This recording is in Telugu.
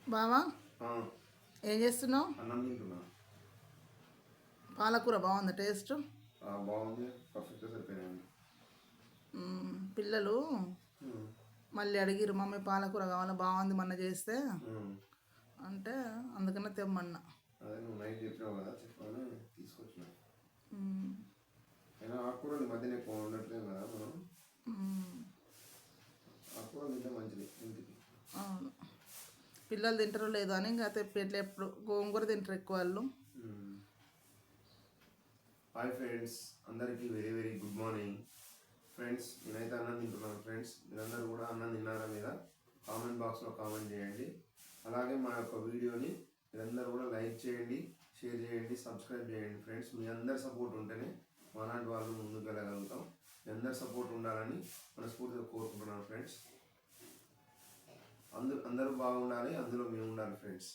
బావా ఆ, ఏం చేస్తున్నావు? అన్నం తింటున్నా. పాలకూర బాగుందా టేస్ట్? బాగుంది, పర్ఫెక్ట్గా సరిపోయినాయండి. పిల్లలు ఉమ్, మళ్ళీ అడిగిరు, మమ్మీ పాలకూర కావాలి, బాగుంది మొన్న చేస్తే ఉమ్. అంటే అందుకనే తెమ్మన్నా. అదే నువ్వు నైట్ చెప్పినావు కదా, చెప్పాలని తీసుకొచ్చిన. మ్మ్. అయినా ఆకుకూరలు ఈ మధ్యన ఎక్కువ ఉండట్లేదు కదా మనం. మ్మ్. ఆకుకూరలు తింటే మంచిది ఇంటికి. అవును, పిల్లలు తింటారో లేదో అని ఇంకా తెప్పి ఎప్పుడు గోంగూర తింటారు ఎక్కువ వాళ్ళు. హాయ్ ఫ్రెండ్స్, అందరికీ very very good morning. Friends, నేనైతే అన్నం తింటున్నాను. ఫ్రెండ్స్, మీరందరూ కూడా అన్నం తిన్నారా లేదా కామెంట్ బాక్స్లో కామెంట్ చేయండి. అలాగే మా యొక్క వీడియోని మీరందరూ కూడా లైక్ చేయండి, షేర్ చేయండి, సబ్స్క్రైబ్ చేయండి. ఫ్రెండ్స్, మీ అందరి సపోర్ట్ ఉంటేనే మాలాంటి వాళ్ళు ముందుకు వెళ్ళగలుగుతాం. మీ అందరి సపోర్ట్ ఉండాలని మనస్ఫూర్తిగా కోరుకుంటున్నాను. ఫ్రెండ్స్, అందరూ బాగుండాలి, అందులో మేము ఉండాలి. ఫ్రెండ్స్.